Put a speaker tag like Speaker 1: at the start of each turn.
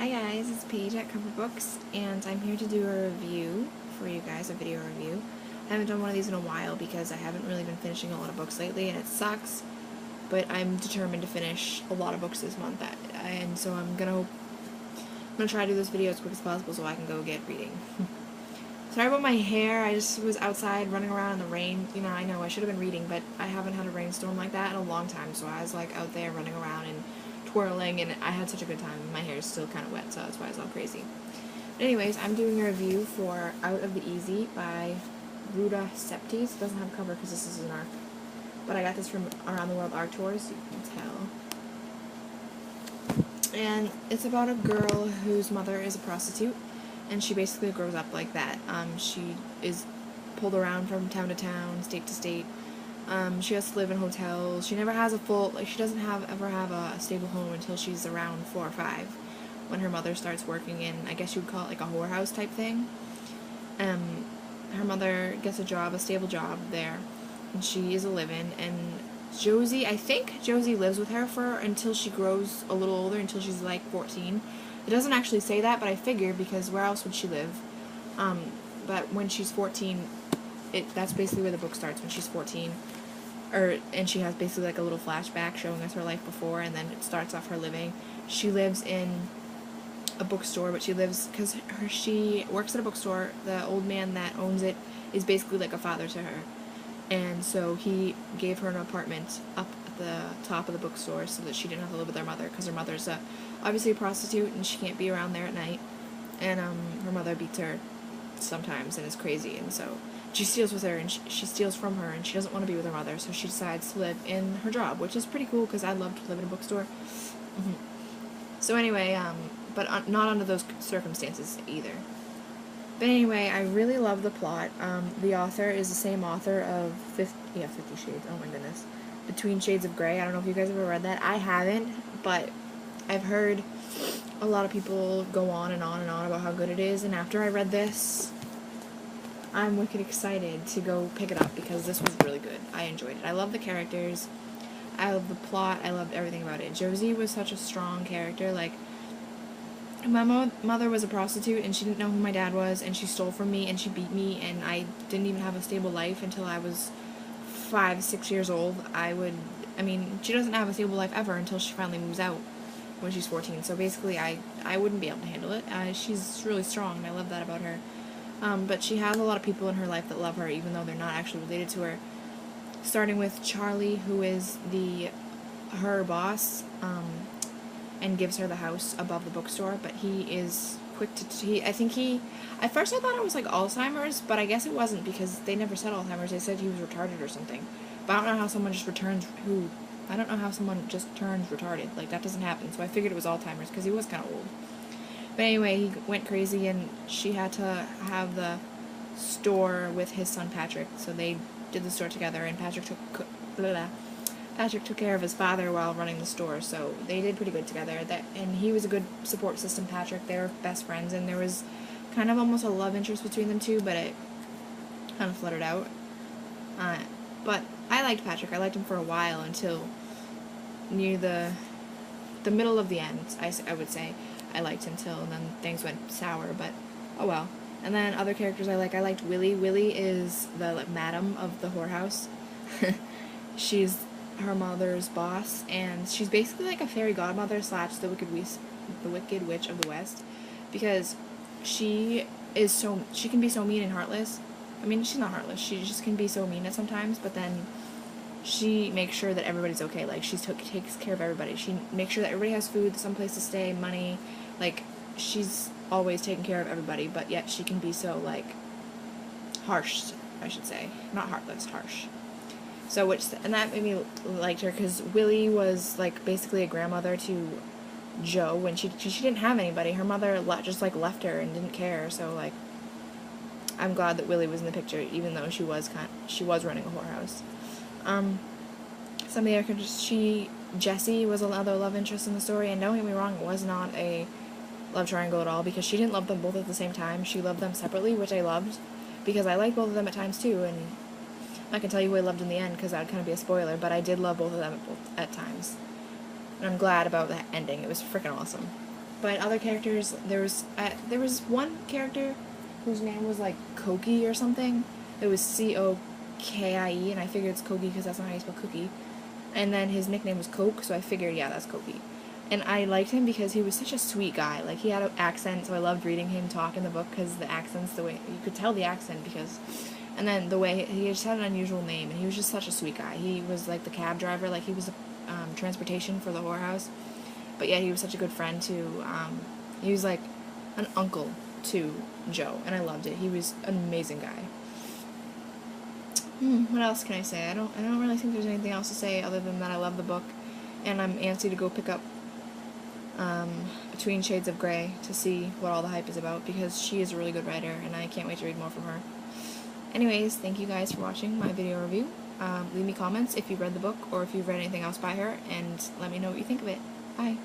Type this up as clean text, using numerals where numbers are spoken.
Speaker 1: Hi guys, it's Paige at Cover Books, and I'm here to do a review for you guys, a video review. I haven't done one of these in a while because I haven't really been finishing a lot of books lately, and it sucks, but I'm determined to finish a lot of books this month, and so I'm gonna try to do this video as quick as possible so I can go get reading. Sorry about my hair, I just was outside running around in the rain. You know, I know I should have been reading, but I haven't had a rainstorm like that in a long time, so I was like out there running around and twirling, and I had such a good time. My hair is still kind of wet, so that's why it's all crazy. But anyways, I'm doing a review for Out of the Easy by Ruta Sepetys. It doesn't have a cover because this is an ARC, but I got this from Around the World ARC Tours, so you can tell. And it's about a girl whose mother is a prostitute, and she basically grows up like that. She is pulled around from town to town, state to state. She has to live in hotels. She never has she doesn't ever have a stable home until she's around 4 or 5, when her mother starts working in, I guess you would call it like a whorehouse type thing. Her mother gets a stable job there, and she is a live-in, and I think Josie lives with her until she grows a little older, until she's like 14. It doesn't actually say that, but I figure, because where else would she live? But when she's 14, that's basically where the book starts, when she's 14. And she has basically like a little flashback showing us her life before, and then it starts off her living. She lives in a bookstore, but she works at a bookstore. The old man that owns it is basically like a father to her. And so he gave her an apartment up at the top of the bookstore so that she didn't have to live with her mother, because her mother's obviously a prostitute and she can't be around there at night. And her mother beats her sometimes and is crazy, and so she steals with her, and she steals from her, and she doesn't want to be with her mother, so she decides to live in her job, which is pretty cool because I'd love to live in a bookstore. So anyway, but not under those circumstances either. But anyway, I really love the plot. The author is the same author of 50 Shades, oh my goodness, Between Shades of Grey. I don't know if you guys ever read that. I haven't, but I've heard a lot of people go on and on and on about how good it is, and after I read this, I'm wicked excited to go pick it up because this was really good. I enjoyed it. I love the characters. I love the plot. I loved everything about it. Josie was such a strong character. Like, my mother was a prostitute, and she didn't know who my dad was, and she stole from me, and she beat me, and I didn't even have a stable life until I was 5, 6 years old. She doesn't have a stable life ever until she finally moves out when she's 14. So basically, I wouldn't be able to handle it. She's really strong, and I love that about her. But she has a lot of people in her life that love her, even though they're not actually related to her. Starting with Charlie, who is her boss, and gives her the house above the bookstore. But he is quick to. At first I thought it was like Alzheimer's, but I guess it wasn't, because they never said Alzheimer's. They said he was retarded or something. But I don't know how someone just turns retarded. Like, that doesn't happen. So I figured it was Alzheimer's because he was kind of old. But anyway, he went crazy, and she had to have the store with his son Patrick. So they did the store together, and Patrick took care of his father while running the store. So they did pretty good together. And he was a good support system, Patrick. They were best friends, and there was kind of almost a love interest between them two, but it kind of fluttered out. But I liked Patrick. I liked him for a while until near the middle of the end, I would say. I liked him till, and then things went sour, but oh well. And then other characters I liked Willie. Willie is the madam of the whorehouse. She's her mother's boss, and she's basically like a fairy godmother / the wicked witch of the West, because she can be so mean and heartless. I mean, she's not heartless, she just can be so mean at sometimes, but then she makes sure that everybody's okay. Like, she takes care of everybody. She makes sure that everybody has food, some place to stay, money. Like, she's always taking care of everybody, but yet she can be so, like, harsh, I should say. Not heartless, harsh. And that made me like her, because Willie was, like, basically a grandmother to Joe when she didn't have anybody. Her mother just, like, left her and didn't care, so, like, I'm glad that Willie was in the picture, even though she was running a whorehouse. Some of the other characters, Jessie was another love interest in the story, and don't get me wrong, it was not a love triangle at all, because she didn't love them both at the same time. She loved them separately, which I loved, because I liked both of them at times too, and I can tell you who I loved in the end, because that would kind of be a spoiler, but I did love both of them at times. And I'm glad about that ending. It was freaking awesome. But other characters, there was one character whose name was like Koki or something. It was Cokie, and I figured it's Koki because that's not how you spell cookie. And then his nickname was Coke, so I figured, yeah, that's Koki. And I liked him because he was such a sweet guy. Like, he had an accent, so I loved reading him talk in the book because the accent's the way you could tell the accent because. And then the way he just had an unusual name, and he was just such a sweet guy. He was like the cab driver, like he was the transportation for the whorehouse. But yeah, he was such a good friend to. He was like an uncle to Joe, and I loved it. He was an amazing guy. What else can I say? I don't really think there's anything else to say other than that I love the book, and I'm antsy to go pick up Between Shades of Grey to see what all the hype is about, because she is a really good writer, and I can't wait to read more from her. Anyways, thank you guys for watching my video review. Leave me comments if you've read the book or if you've read anything else by her, and let me know what you think of it. Bye.